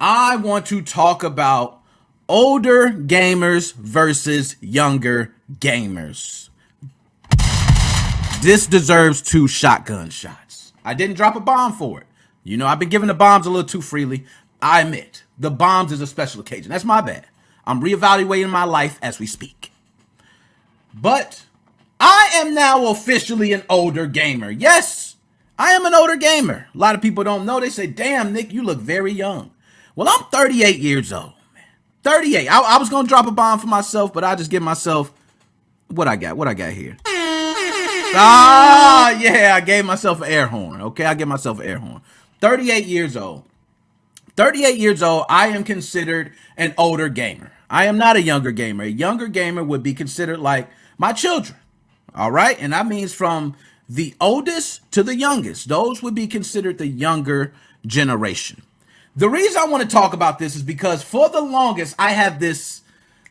I want to talk about older gamers versus younger gamers. This deserves 2 shotgun shots. I didn't drop a bomb for it. You know, I've been giving the bombs a little too freely. I admit, the bombs is a special occasion. That's my bad. I'm reevaluating my life as we speak. But I am now officially an older gamer. Yes, I am an older gamer. A lot of people don't know. They say, damn, Nick, you look very young. Well, I'm 38 years old, man. 38. I was going to drop a bomb for myself, but I just give myself what I got here. Yeah, I gave myself an air horn. Okay, I give myself an air horn. 38 years old. 38 years old, I am considered an older gamer. I am not a younger gamer. A younger gamer would be considered like my children. All right, and that means from the oldest to the youngest. Those would be considered the younger generation. The reason I want to talk about this is because for the longest, I have this,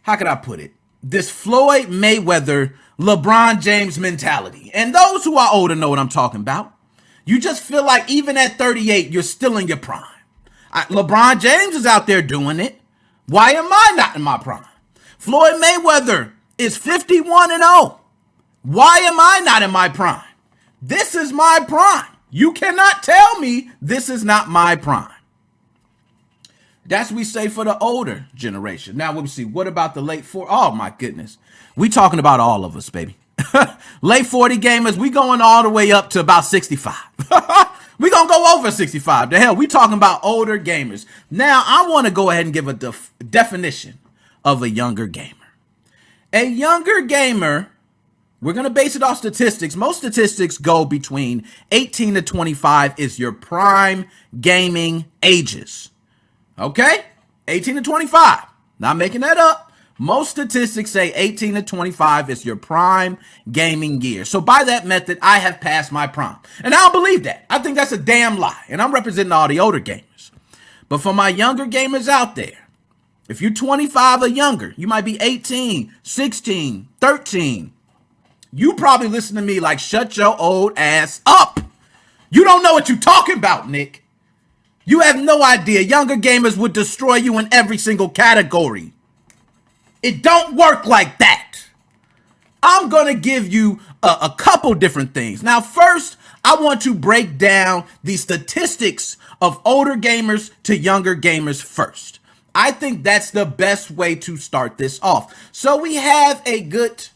how could I put it? This Floyd Mayweather, LeBron James mentality. And those who are older know what I'm talking about. You just feel like even at 38, you're still in your prime. LeBron James is out there doing it. Why am I not in my prime? Floyd Mayweather is 51-0. Why am I not in my prime? This is my prime. You cannot tell me this is not my prime. That's what we say for the older generation. Now, let me see. What about the late 40s? Oh, my goodness. We talking about all of us, baby. Late 40 gamers, we going all the way up to about 65. We going to go over 65. The hell, we talking about older gamers. Now, I want to go ahead and give a definition of a younger gamer. A younger gamer, we're going to base it off statistics. Most statistics go between 18 to 25 is your prime gaming ages. Okay? 18 to 25. Not making that up. Most statistics say 18 to 25 is your prime gaming year. So by that method, I have passed my prime. And I don't believe that. I think that's a damn lie. And I'm representing all the older gamers. But for my younger gamers out there, if you're 25 or younger, you might be 18, 16, 13. You probably listen to me like, shut your old ass up. You don't know what you're talking about, Nick. You have no idea. Younger gamers would destroy you in every single category. It don't work like that. I'm going to give you a couple different things. Now, first, I want to break down the statistics of older gamers to younger gamers first. I think that's the best way to start this off. So we have a good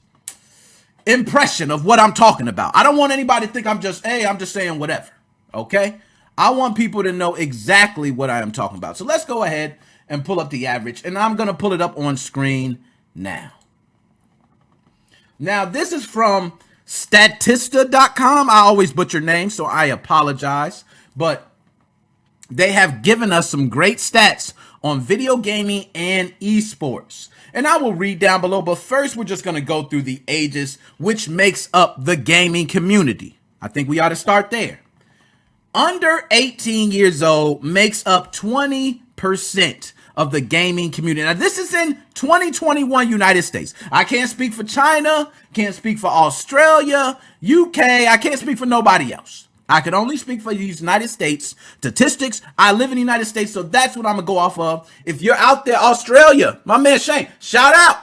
impression of what I'm talking about. I don't want anybody to think I'm just saying whatever. Okay? I want people to know exactly what I am talking about. So let's go ahead and pull up the average, and I'm going to pull it up on screen now. Now, this is from Statista.com. I always butcher names, so I apologize, but they have given us some great stats on video gaming and esports. And I will read down below, but first we're just going to go through the ages, which makes up the gaming community. I think we ought to start there. Under 18 years old makes up 20% of the gaming community. Now, this is in 2021 United States. I can't speak for China, can't speak for Australia, UK. I can't speak for nobody else. I can only speak for the United States statistics. I live in the United States, so that's what I'm going to go off of. If you're out there, Australia, my man Shane, shout out.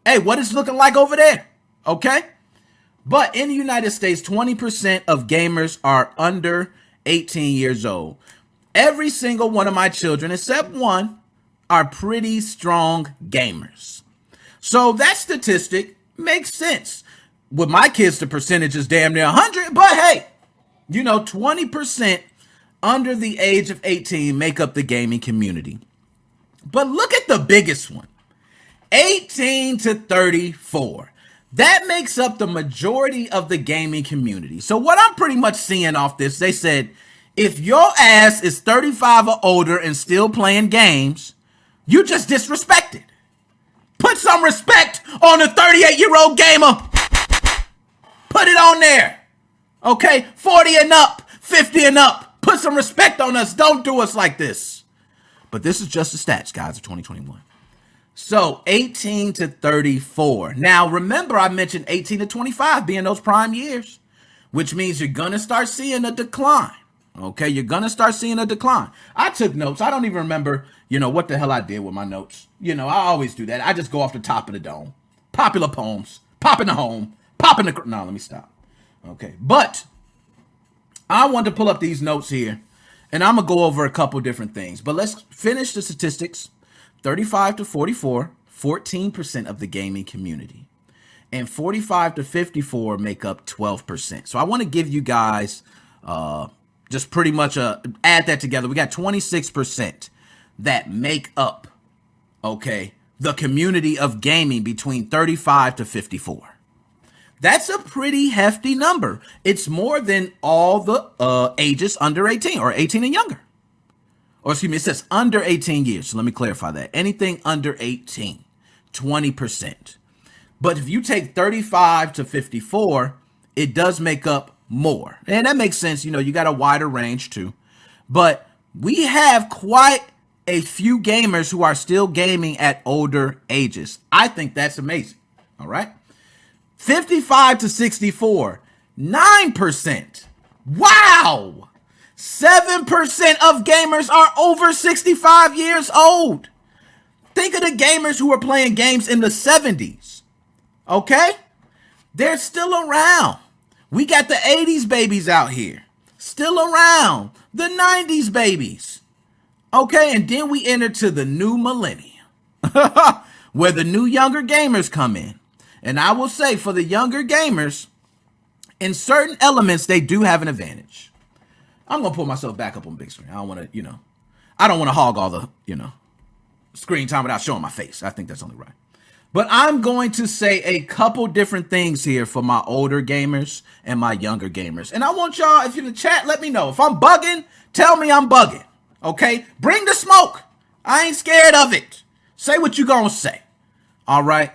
Hey, what is it looking like over there? Okay? But in the United States, 20% of gamers are under 18 years old. Every single one of my children, except one, are pretty strong gamers. So that statistic makes sense. With my kids, the percentage is damn near 100, but hey, 20% under the age of 18 make up the gaming community. But look at the biggest one, 18 to 34. That makes up the majority of the gaming community. So what I'm pretty much seeing off this, they said, if your ass is 35 or older and still playing games, you just disrespected. Put some respect on a 38-year-old gamer. Put it on there. Okay? 40 and up, 50 and up. Put some respect on us. Don't do us like this. But this is just the stats, guys, of 2021. So 18 to 34. Now, remember I mentioned 18 to 25 being those prime years, which means you're going to start seeing a decline. Okay, you're gonna start seeing a decline. I took notes. I don't even remember, what the hell I did with my notes. I always do that. I just go off the top of the dome. Popular poems, pop in the home, pop in the. No, let me stop. Okay, but I want to pull up these notes here, and I'm gonna go over a couple different things. But let's finish the statistics. 35 to 44, 14% of the gaming community, and 45 to 54 make up 12%. So I want to give you guys just pretty much add that together. We got 26% that make up, okay, the community of gaming between 35 to 54. That's a pretty hefty number. It's more than all the ages under 18 or 18 and younger. Or excuse me, it says under 18 years. So let me clarify that. Anything under 18, 20%. But if you take 35 to 54, it does make up more. And that makes sense. You got a wider range too. But we have quite a few gamers who are still gaming at older ages. I think that's amazing. All right. 55 to 64, 9%. Wow. 7% of gamers are over 65 years old. Think of the gamers who were playing games in the 70s. Okay? They're still around. We got the 80s babies out here. Still around. The 90s babies. Okay? And then we enter to the new millennium. Where the new younger gamers come in. And I will say for the younger gamers, in certain elements, they do have an advantage. I'm going to pull myself back up on big screen. I don't want to, I don't want to hog all the, screen time without showing my face. I think that's only right. But I'm going to say a couple different things here for my older gamers and my younger gamers. And I want y'all, if you're in the chat, let me know. If I'm bugging, tell me I'm bugging. Okay? Bring the smoke. I ain't scared of it. Say what you gonna say. All right?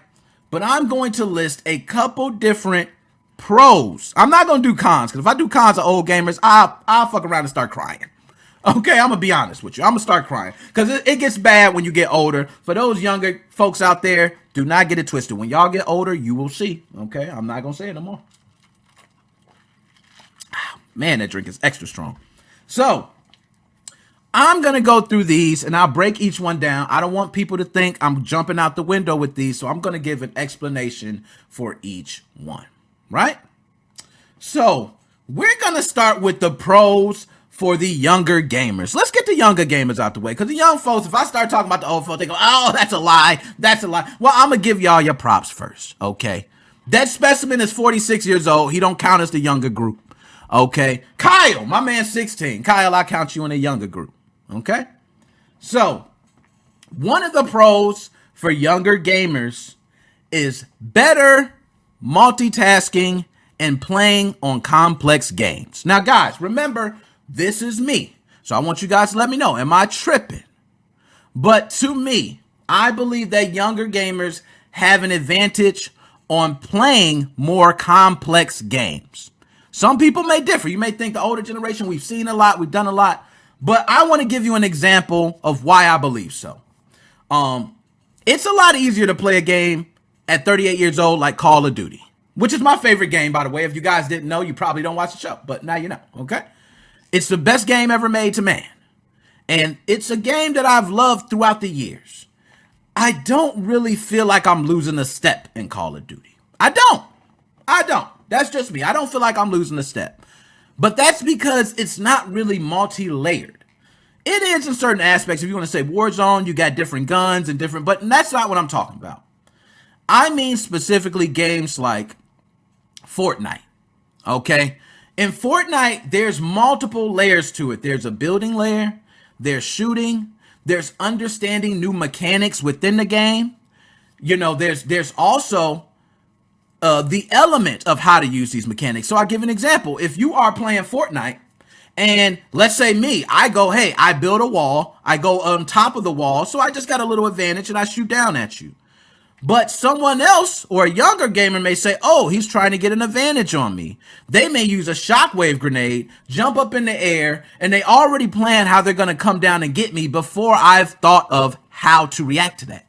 But I'm going to list a couple different pros. I'm not going to do cons, because if I do cons of old gamers, I'll fuck around and start crying. Okay, I'm going to be honest with you. I'm going to start crying, because it gets bad when you get older. For those younger folks out there, do not get it twisted. When y'all get older, you will see. Okay, I'm not going to say it no more. Man, that drink is extra strong. So, I'm going to go through these, and I'll break each one down. I don't want people to think I'm jumping out the window with these, so I'm going to give an explanation for each one. Right? So, we're going to start with the pros for the younger gamers. Let's get the younger gamers out the way, because the young folks, if I start talking about the old folks, they go, oh, that's a lie. That's a lie. Well, I'm going to give y'all your props first, okay? That specimen is 46 years old. He don't count as the younger group, okay? Kyle, my man 16. Kyle, I count you in the younger group, okay? So, one of the pros for younger gamers is better multitasking and playing on complex games. Now, guys, remember, this is me. So I want you guys to let me know, am I tripping? But to me, I believe that younger gamers have an advantage on playing more complex games. Some people may differ. You may think the older generation, we've seen a lot, we've done a lot. But I want to give you an example of why I believe so. It's a lot easier to play a game at 38 years old, like Call of Duty, which is my favorite game, by the way. If you guys didn't know, you probably don't watch the show, but now you know, okay? It's the best game ever made to man. And it's a game that I've loved throughout the years. I don't really feel like I'm losing a step in Call of Duty. I don't. That's just me. I don't feel like I'm losing a step. But that's because it's not really multi-layered. It is in certain aspects. If you want to say Warzone, you got different guns and different, but that's not what I'm talking about. I mean specifically games like Fortnite, okay? In Fortnite, there's multiple layers to it. There's a building layer, there's shooting, there's understanding new mechanics within the game. There's also the element of how to use these mechanics. So I'll give an example. If you are playing Fortnite, and let's say me, I go, hey, I build a wall, I go on top of the wall, so I just got a little advantage and I shoot down at you. But someone else or a younger gamer may say, oh, he's trying to get an advantage on me. They may use a shockwave grenade, jump up in the air, and they already plan how they're going to come down and get me before I've thought of how to react to that.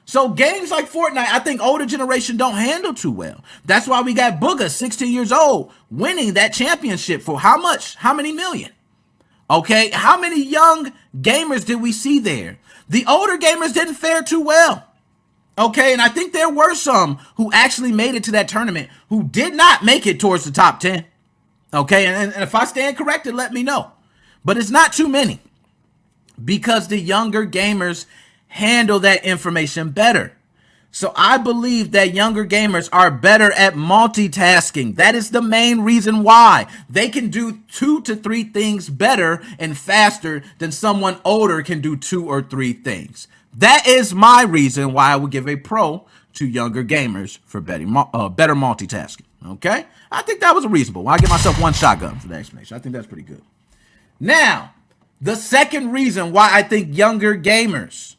So games like Fortnite, I think older generation don't handle too well. That's why we got Booger, 16 years old, winning that championship for how much? How many million? Okay, how many young gamers did we see there? The older gamers didn't fare too well. Okay, and I think there were some who actually made it to that tournament who did not make it towards the top 10. Okay, and if I stand corrected, let me know. But it's not too many because the younger gamers handle that information better. So I believe that younger gamers are better at multitasking. That is the main reason why. They can do 2 to 3 things better and faster than someone older can do 2 or 3 things. That is my reason why I would give a pro to younger gamers for better multitasking. Okay? I think that was reasonable. I give myself 1 shotgun for the explanation. I think that's pretty good. Now, the second reason why I think younger gamers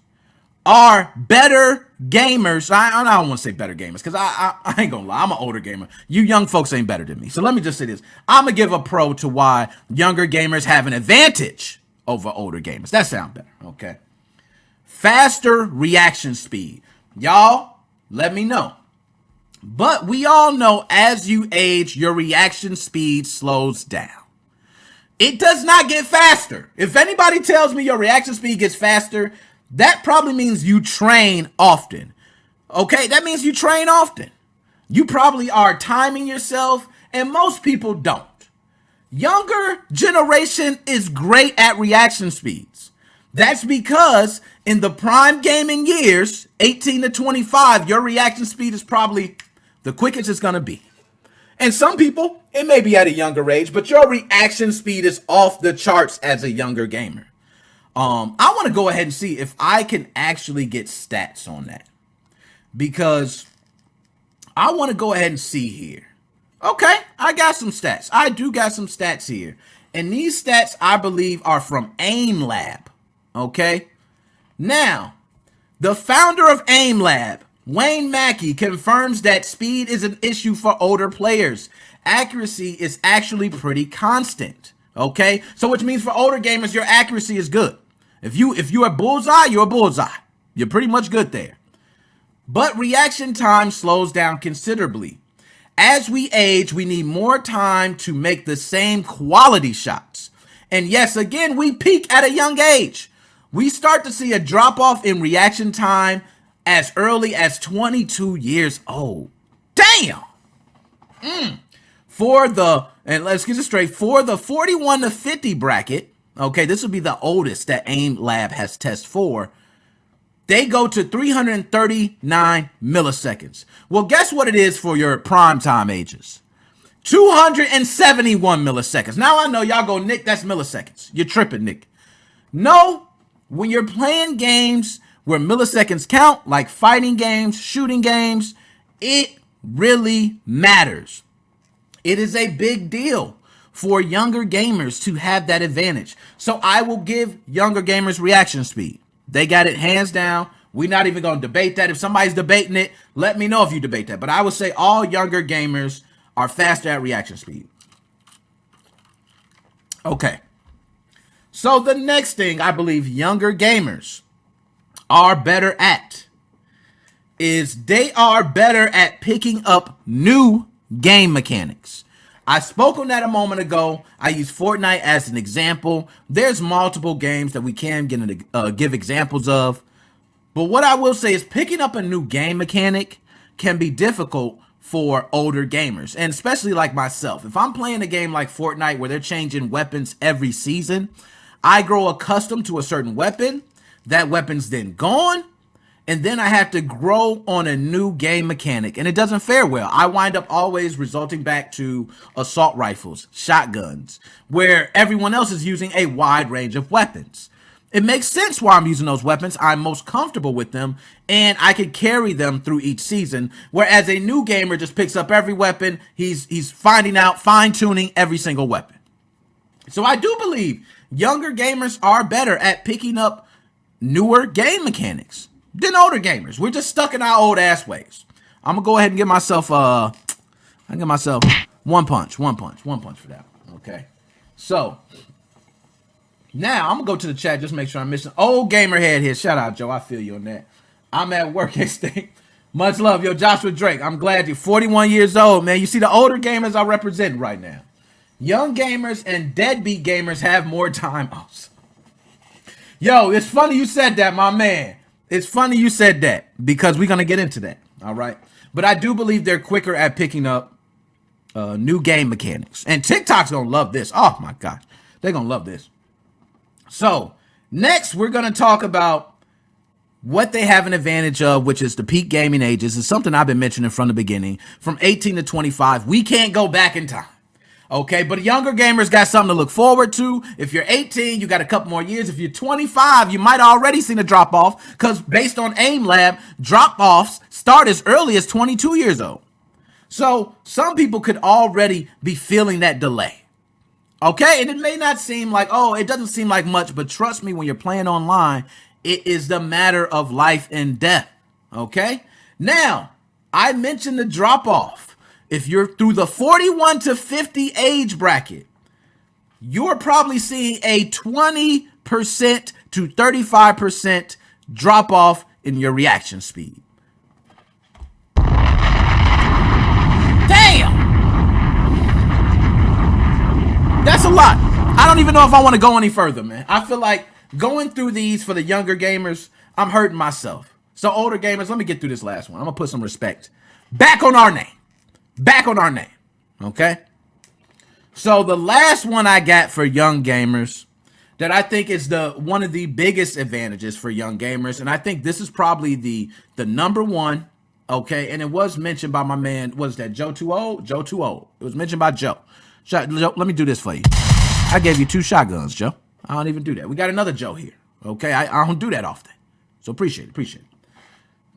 are better gamers. I don't want to say better gamers because I ain't gonna lie. I'm an older gamer. You young folks ain't better than me. So let me just say this. I'm gonna give a pro to why younger gamers have an advantage over older gamers. That sounds better. Okay. Faster reaction speed. Y'all, let me know. But we all know as you age, your reaction speed slows down. It does not get faster. If anybody tells me your reaction speed gets faster, that probably means you train often. Okay, that means you train often. You probably are timing yourself, and most people don't. Younger generation is great at reaction speeds. That's because in the prime gaming years, 18 to 25, your reaction speed is probably the quickest it's going to be. And some people, it may be at a younger age, but your reaction speed is off the charts as a younger gamer. I want to go ahead and see if I can actually get stats on that, because I want to go ahead and see here. Okay, I got some stats. I do got some stats here. And these stats, I believe, are from Aim Lab. Okay, now, the founder of Aim Lab, Wayne Mackey, confirms that speed is an issue for older players. Accuracy is actually pretty constant. Okay, so which means for older gamers, your accuracy is good. If you're a bullseye, you're a bullseye. You're pretty much good there. But reaction time slows down considerably. As we age, we need more time to make the same quality shots. And yes, again, we peak at a young age. We start to see a drop off in reaction time as early as 22 years old. Damn! And let's get this straight, for the 41 to 50 bracket, okay, this will be the oldest that Aim Lab has tested for, they go to 339 milliseconds. Well, guess what it is for your prime time ages? 271 milliseconds. Now I know y'all go, Nick, that's milliseconds. You're tripping, Nick. No, when you're playing games where milliseconds count, like fighting games, shooting games, it really matters. It is a big deal for younger gamers to have that advantage. So I will give younger gamers reaction speed. They got it hands down. We're not even going to debate that. If somebody's debating it, let me know if you debate that. But I would say all younger gamers are faster at reaction speed. Okay. So the next thing I believe younger gamers are better at is they are better at picking up new game mechanics. I spoke on that a moment ago. I use Fortnite as an example. There's multiple games that we can give examples of. But what I will say is picking up a new game mechanic can be difficult for older gamers, and especially like myself. If I'm playing a game like Fortnite where they're changing weapons every season, I grow accustomed to a certain weapon. That weapon's then gone, and then I have to grow on a new game mechanic, and it doesn't fare well. I wind up always resulting back to assault rifles, shotguns, where everyone else is using a wide range of weapons. It makes sense why I'm using those weapons. I'm most comfortable with them, and I can carry them through each season, whereas a new gamer just picks up every weapon. He's finding out, fine-tuning every single weapon. So I do believe younger gamers are better at picking up newer game mechanics than older gamers. We're just stuck in our old ass ways. I'm gonna go ahead and give myself one punch for that. Okay. So now I'm gonna go to the chat, just make sure I'm missing. Old gamer head here. Shout out, Joe. I feel you on that. I'm at work, Extinct. Much love, yo, Joshua Drake. I'm glad you're 41 years old, man. You see the older gamers I represent right now. Young gamers and deadbeat gamers have more time. Oh, yo, it's funny you said that, my man. It's funny you said that because we're going to get into that. All right. But I do believe they're quicker at picking up new game mechanics. And TikTok's going to love this. Oh, my gosh. They're going to love this. So next, we're going to talk about what they have an advantage of, which is the peak gaming ages. Is something I've been mentioning from the beginning. From 18 to 25, we can't go back in time. Okay, but younger gamers got something to look forward to. If you're 18, you got a couple more years. If you're 25, you might already seen a drop off because based on AIM Lab, drop offs start as early as 22 years old. So some people could already be feeling that delay. Okay, and it may not seem like, oh, it doesn't seem like much, but trust me, when you're playing online, it is the matter of life and death. Okay, now I mentioned the drop off. If you're through the 41 to 50 age bracket, you're probably seeing a 20% to 35% drop off in your reaction speed. Damn! That's a lot. I don't even know if I want to go any further, man. I feel like going through these for the younger gamers, I'm hurting myself. So older gamers, let me get through this last one. I'm going to put some respect back on our name. Okay? So the last one I got for young gamers that I think is one of the biggest advantages for young gamers, and I think this is probably the number one, okay? And it was mentioned by my man, was that Joe Too Old? Joe Too Old. It was mentioned by Joe. Joe, let me do this for you. I gave you 2 shotguns, Joe. I don't even do that. We got another Joe here, okay? I don't do that often. So appreciate it.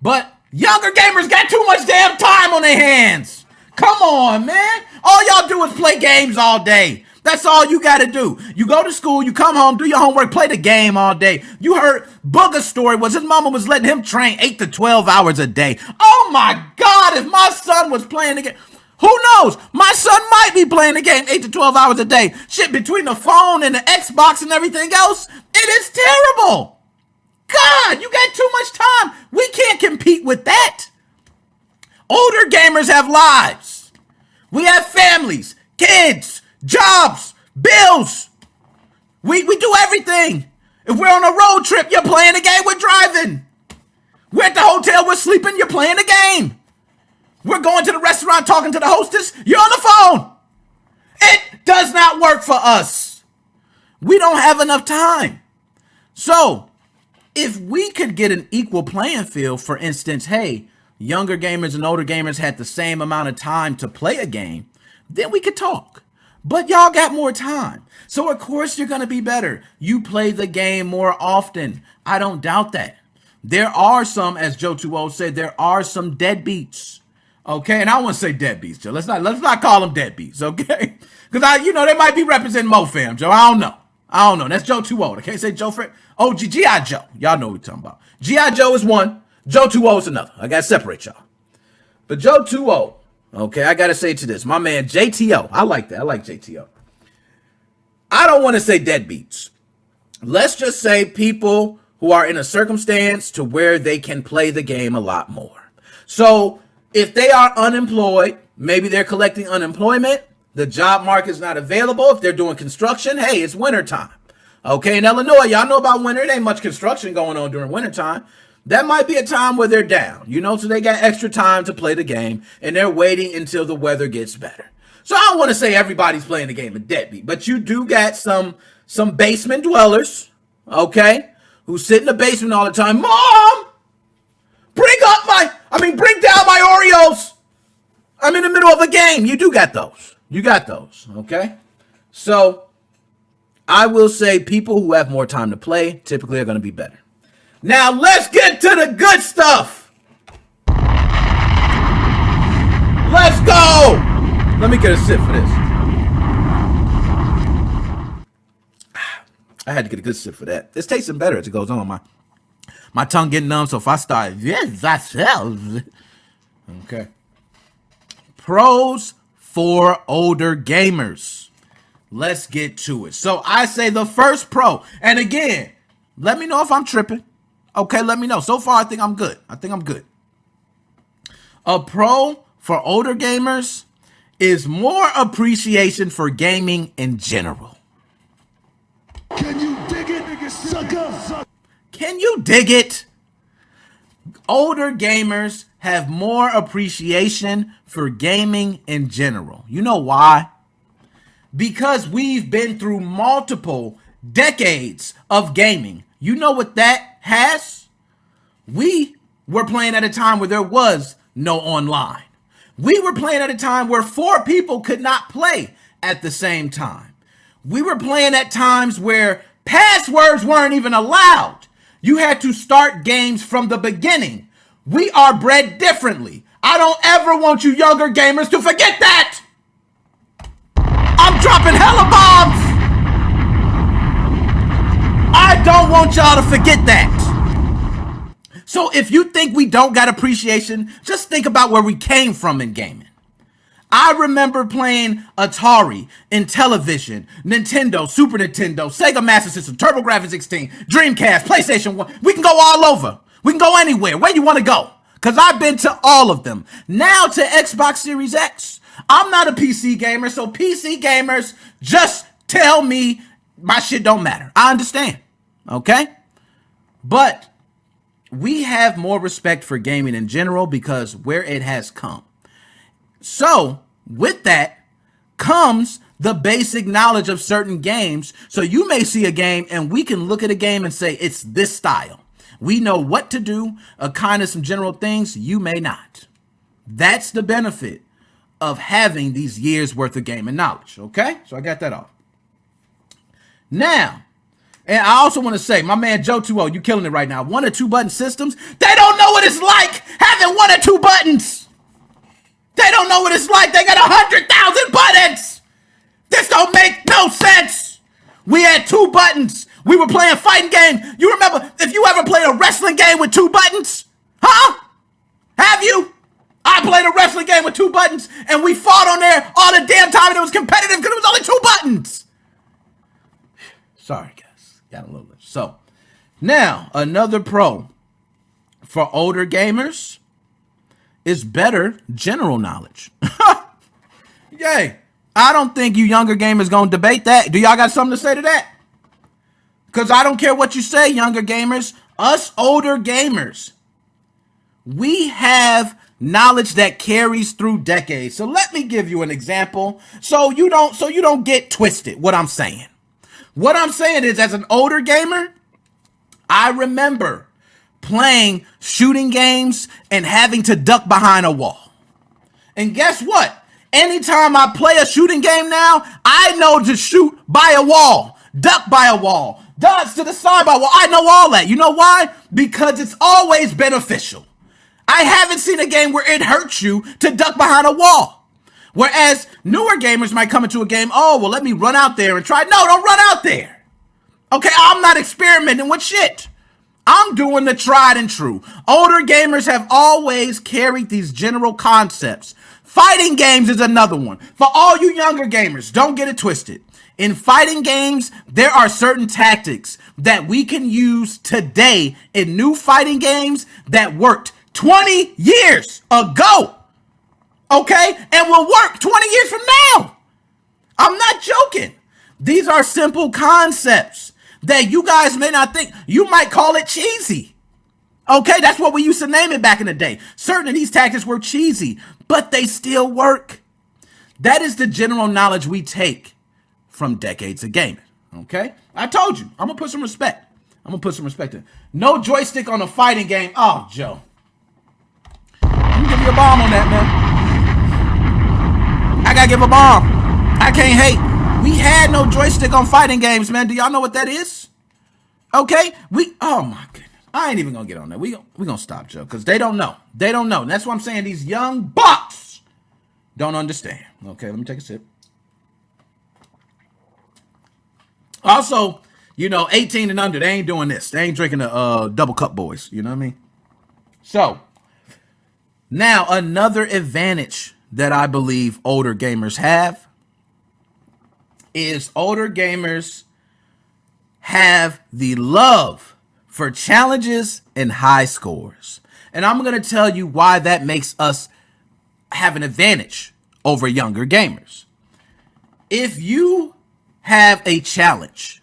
But younger gamers got too much damn time on their hands. Come on, man. All y'all do is play games all day. That's all you got to do. You go to school, you come home, do your homework, play the game all day. You heard Booger's story was his mama was letting him train 8 to 12 hours a day. Oh, my God, if my son was playing the game. Who knows? My son might be playing the game 8 to 12 hours a day. Shit, between the phone and the Xbox and everything else, it is terrible. God, you got too much time. We can't compete with that. Older gamers have lives. We have families, kids, jobs, bills. We do everything. If we're on a road trip, you're playing the game, we're driving. We're at the hotel, we're sleeping, you're playing the game. We're going to the restaurant, talking to the hostess, you're on the phone. It does not work for us. We don't have enough time. So, if we could get an equal playing field, for instance, hey, younger gamers and older gamers had the same amount of time to play a game, then we could talk. But y'all got more time. So of course you're going to be better. You play the game more often. I don't doubt that. There are some, as Joe Too Old said, there are some deadbeats. Okay, and I don't want to say deadbeats, Joe. Let's not call them deadbeats, okay? Because they might be representing MoFam, Joe. I don't know. That's Joe Too Old. I can't say Joe Fred. Oh, G.I. Joe. Y'all know what we're talking about. G.I. Joe is one. Joe Too Old is another. I got to separate y'all. But Joe Too Old, okay, I got to say to this. My man, JTO. I like that. I like JTO. I don't want to say deadbeats. Let's just say people who are in a circumstance to where they can play the game a lot more. So if they are unemployed, maybe they're collecting unemployment, the job market is not available. If they're doing construction, hey, it's wintertime. Okay, in Illinois, y'all know about winter. There ain't much construction going on during wintertime. That might be a time where they're down, so they got extra time to play the game, and they're waiting until the weather gets better. So I don't want to say everybody's playing the game of deadbeat, but you do got some basement dwellers, okay, who sit in the basement all the time. Mom, bring down my Oreos. I'm in the middle of a game. You do got those. Okay? So I will say people who have more time to play typically are going to be better. Now let's get to the good stuff. Let's go. Let me get a sip for this. I had to get a good sip for that. It's tasting better as it goes on. My tongue getting numb, so if I start, yes, that's okay. Pros for older gamers. Let's get to it. So I say the first pro, and again, let me know if I'm tripping. Okay, let me know. So far, I think I'm good. A pro for older gamers is more appreciation for gaming in general. Can you dig it, sucker? Can you dig it? Older gamers have more appreciation for gaming in general. You know why? Because we've been through multiple decades of gaming. You know what that has? We were playing at a time where there was no online. We were playing at a time where 4 people could not play at the same time. We were playing at times where passwords weren't even allowed. You had to start games from the beginning. We are bred differently. I don't ever want you younger gamers to forget that. I'm dropping hella bombs. I don't want y'all to forget that. So if you think we don't got appreciation, just think about where we came from in gaming. I remember playing Atari, Intellivision, Nintendo, Super Nintendo, Sega Master System, TurboGrafx 16, Dreamcast, PlayStation 1. We can go all over. We can go anywhere. Where you want to go? Because I've been to all of them. Now to Xbox Series X. I'm not a PC gamer, so PC gamers, just tell me my shit don't matter. I understand. Okay? But we have more respect for gaming in general because where it has come. So, with that comes the basic knowledge of certain games. So you may see a game and we can look at a game and say, it's this style. We know what to do, kind of some general things. You may not. That's the benefit of having these years worth of gaming knowledge. Okay? So I got that off. Now, and I also want to say, my man Joe 2O, you killing it right now. 1 or 2 button systems, they don't know what it's like having 1 or 2 buttons. They don't know what it's like. They got 100,000 buttons. This don't make no sense. We had 2 buttons. We were playing fighting game. You remember if you ever played a wrestling game with 2 buttons? Huh? Have you? I played a wrestling game with 2 buttons and we fought on there all the damn time and it was competitive because it was only 2 buttons. Sorry, guys. Got a little bit. So, now another pro for older gamers is better general knowledge. Yay. I don't think you younger gamers gonna debate that. Do y'all got something to say to that? Because I don't care what you say, younger gamers. Us older gamers, we have knowledge that carries through decades. So let me give you an example so you don't get twisted what I'm saying. What I'm saying is, as an older gamer, I remember playing shooting games and having to duck behind a wall. And guess what? Anytime I play a shooting game now, I know to shoot by a wall, duck by a wall, dodge to the side by a wall. I know all that. You know why? Because it's always beneficial. I haven't seen a game where it hurts you to duck behind a wall. Whereas newer gamers might come into a game, oh, well, let me run out there and try. No, don't run out there. Okay, I'm not experimenting with shit. I'm doing the tried and true. Older gamers have always carried these general concepts. Fighting games is another one. For all you younger gamers, don't get it twisted. In fighting games, there are certain tactics that we can use today in new fighting games that worked 20 years ago. Okay? And will work 20 years from now. I'm not joking. These are simple concepts that you guys may not think. You might call it cheesy. Okay, that's what we used to name it back in the day. Certain of these tactics were cheesy, but they still work. That is the general knowledge we take from decades of gaming. Okay? I told you, I'm going to put some respect. In. No joystick on a fighting game. Oh, Joe. Let me give you a bomb on that, man. I got to give a bomb. I can't hate. We had no joystick on fighting games, man. Do y'all know what that is? Okay? Oh my goodness. I ain't even gonna get on that. We gonna stop, Joe, because they don't know. They don't know. And that's why I'm saying these young bucks don't understand. Okay, let me take a sip. Also, 18 and under, they ain't doing this. They ain't drinking the double cup boys. You know what I mean? So, now another advantage that I believe older gamers have is older gamers have the love for challenges and high scores. And I'm going to tell you why that makes us have an advantage over younger gamers. If you have a challenge,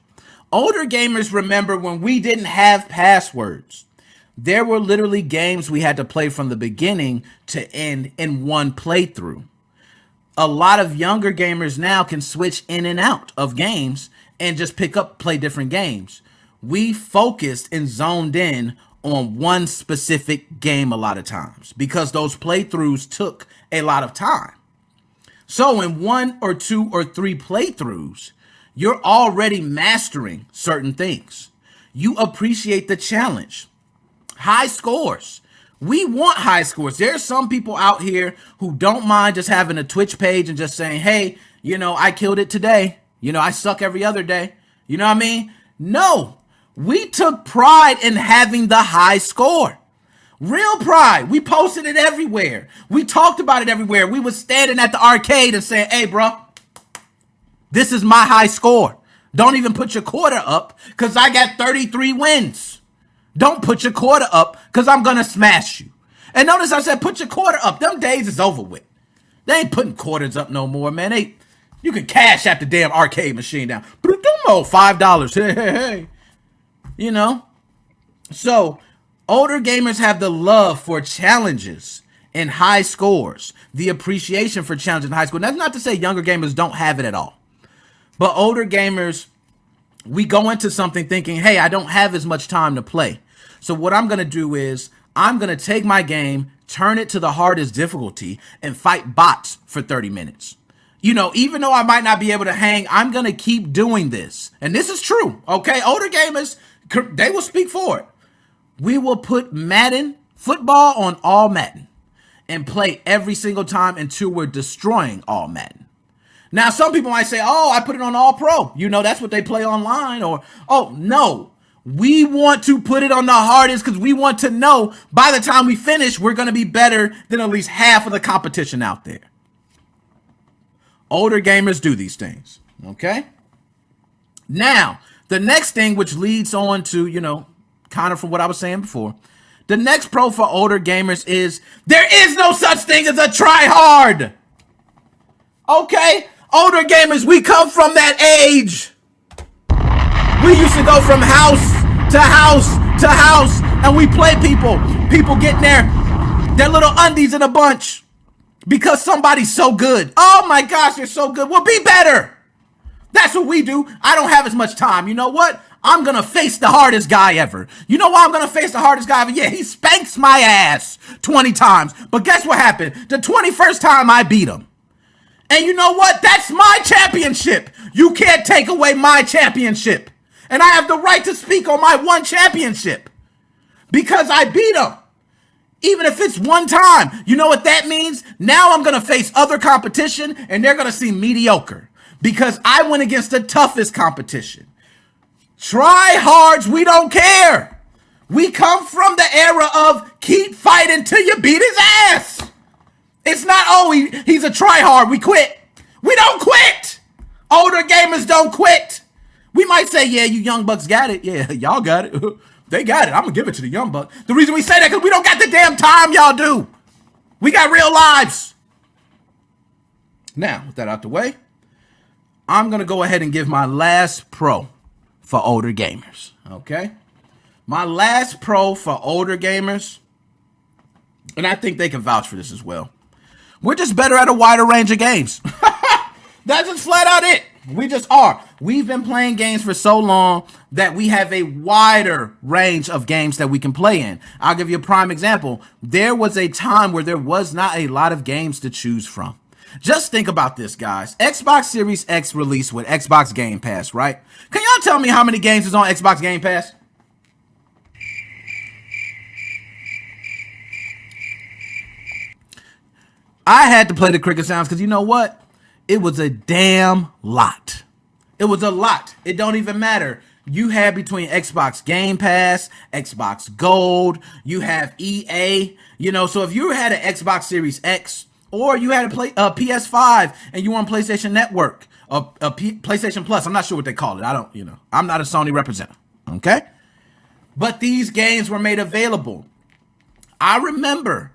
older gamers remember when we didn't have passwords. There were literally games we had to play from the beginning to end in one playthrough. A lot of younger gamers now can switch in and out of games and just play different games. We focused and zoned in on one specific game a lot of times because those playthroughs took a lot of time. So in 1 or 2 or 3 playthroughs, you're already mastering certain things. You appreciate the challenge. High scores. We want high scores. There's some people out here who don't mind just having a Twitch page and just saying, hey, I killed it today. I suck every other day. You know what I mean? No, we took pride in having the high score. Real pride. We posted it everywhere. We talked about it everywhere. We was standing at the arcade and saying, hey, bro, this is my high score. Don't even put your quarter up because I got 33 wins. Don't put your quarter up because I'm going to smash you. And notice I said put your quarter up. Them days is over with. They ain't putting quarters up no more, man. You can cash at the damn arcade machine down. $5. Hey. So older gamers have the love for challenges and high scores, the appreciation for challenges and high scores. That's not to say younger gamers don't have it at all. But older gamers, we go into something thinking, hey, I don't have as much time to play. So what I'm going to do is I'm going to take my game, turn it to the hardest difficulty, and fight bots for 30 minutes. Even though I might not be able to hang, I'm going to keep doing this. And this is true, okay? Older gamers, they will speak for it. We will put Madden football on all Madden and play every single time until we're destroying all Madden. Now, some people might say, oh, I put it on all pro. That's what they play online. Or, oh, no. We want to put it on the hardest because we want to know by the time we finish, we're going to be better than at least half of the competition out there. Older gamers do these things, okay? Now, the next thing which leads on to, kind of from what I was saying before, the next pro for older gamers is there is no such thing as a try hard. Okay? Older gamers, we come from that age. We used to go from house to house to house, and we play people. People getting their little undies in a bunch because somebody's so good. Oh my gosh, you're so good. Well, be better. That's what we do. I don't have as much time. You know what? I'm going to face the hardest guy ever. You know why I'm going to face the hardest guy ever? Yeah, he spanks my ass 20 times. But guess what happened? The 21st time I beat him. And you know what? That's my championship. You can't take away my championship. And I have the right to speak on my one championship because I beat him. Even if it's one time. You know what that means? Now I'm going to face other competition and they're going to see mediocre because I went against the toughest competition. Try hards, we don't care. We come from the era of keep fighting till you beat his ass. It's not, oh, he's a tryhard, we quit. We don't quit. Older gamers don't quit. We might say, yeah, you young bucks got it. Yeah, y'all got it. They got it. I'm going to give it to the young bucks. The reason we say that because we don't got the damn time y'all do. We got real lives. Now, with that out the way, I'm going to go ahead and give my last pro for older gamers. Okay? My last pro for older gamers, and I think they can vouch for this as well. We're just better at a wider range of games. That's just flat out it. We just are. We've been playing games for so long that we have a wider range of games that we can play in. I'll give you a prime example. There was a time where there was not a lot of games to choose from. Just think about this, guys. Xbox Series X released with Xbox Game Pass, right? Can y'all tell me how many games is on Xbox Game Pass? I had to play the cricket sounds because you know what? It was a damn lot. It was a lot. It don't even matter. You have between Xbox Game Pass, Xbox Gold, you have EA, so if you had an Xbox Series X or you had a PS5 and you on PlayStation Network, PlayStation Plus, I'm not sure what they call it. I'm not a Sony representative, okay? But these games were made available. I remember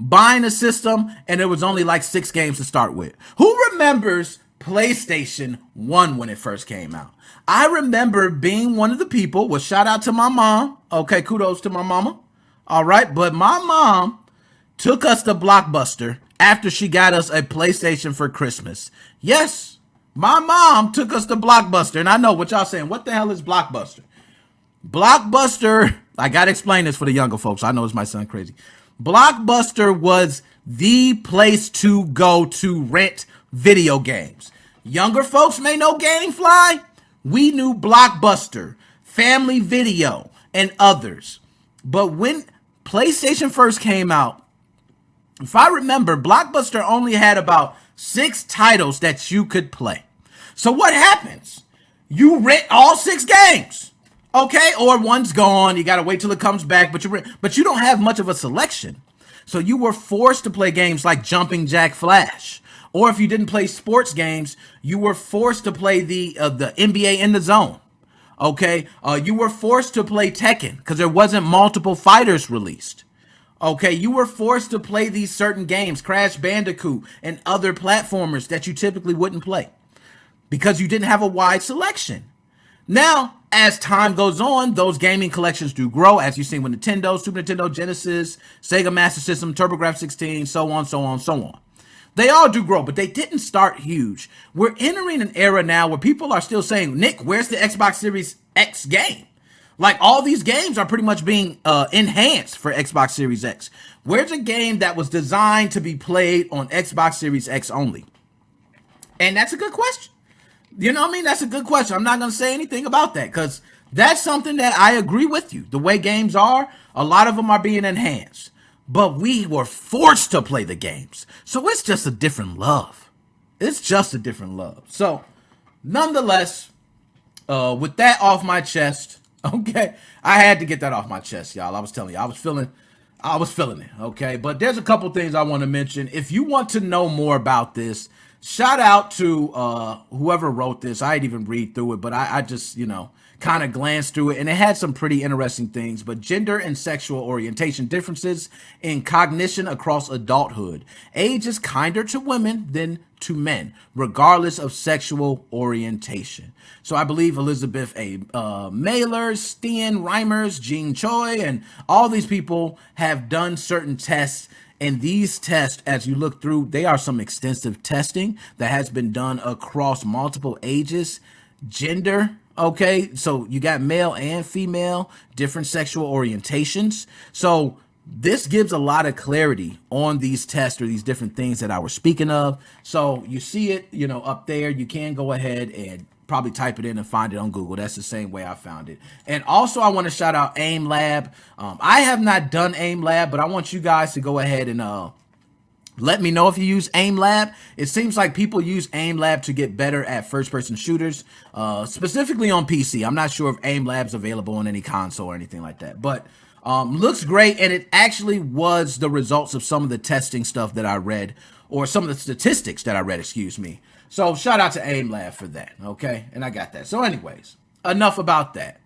buying a system, and it was only like 6 games to start with. Who remembers PlayStation 1 when it first came out? I remember being one of the people, well, shout out to my mom. Okay, kudos to my mama. All right, but my mom took us to Blockbuster after she got us a PlayStation for Christmas. Yes, my mom took us to Blockbuster, and I know what y'all saying. What the hell is Blockbuster? Blockbuster, I gotta explain this for the younger folks. I know this might sound crazy. Blockbuster was the place to go to rent video games. Younger folks may know Gamefly. We knew Blockbuster, Family Video, and others. But when PlayStation first came out, if I remember, Blockbuster only had about 6 titles that you could play. So what happens? You rent all 6 games. Okay, or one's gone, you gotta wait till it comes back, but you don't have much of a selection. So you were forced to play games like Jumping Jack Flash. Or if you didn't play sports games, you were forced to play the NBA in the Zone. Okay, you were forced to play Tekken because there wasn't multiple fighters released. Okay, you were forced to play these certain games, Crash Bandicoot and other platformers that you typically wouldn't play because you didn't have a wide selection. Now, as time goes on, those gaming collections do grow, as you've seen with Nintendo, Super Nintendo, Genesis, Sega Master System, TurboGrafx 16, so on, so on, so on. They all do grow, but they didn't start huge. We're entering an era now where people are still saying, Nick, where's the Xbox Series X game? Like, all these games are pretty much being enhanced for Xbox Series X. Where's a game that was designed to be played on Xbox Series X only? And that's a good question. You know what I mean? That's a good question. I'm not going to say anything about that because that's something that I agree with you. The way games are, a lot of them are being enhanced. But we were forced to play the games. So it's just a different love. It's just a different love. So, nonetheless, with that off my chest, okay, I had to get that off my chest, y'all. I was telling you, I was feeling it, okay? But there's a couple things I want to mention. If you want to know more about this, shout out to whoever wrote this. I didn't even read through it, but I just, kind of glanced through it, and it had some pretty interesting things. But gender and sexual orientation differences in cognition across adulthood. Age is kinder to women than to men, regardless of sexual orientation. So I believe Elizabeth A. Mailer, Steen Reimers, Jean Choi, and all these people have done certain tests. And these tests, as you look through, they are some extensive testing that has been done across multiple ages, gender. Okay, so you got male and female, different sexual orientations. So this gives a lot of clarity on these tests or these different things that I was speaking of. So you see it, up there. You can go ahead and probably type it in and find it on Google. That's the same way I found it. And also I want to shout out AIM Lab. I have not done AIM Lab, but I want you guys to go ahead and let me know if you use AIM Lab. It seems like people use AIM Lab to get better at first-person shooters, specifically on PC. I'm not sure if AIM Lab's available on any console or anything like that. But looks great, and it actually was the results of some of the testing stuff that I read, or some of the statistics that I read, excuse me. So shout out to AIM Lab for that, okay? And I got that. So anyways, enough about that.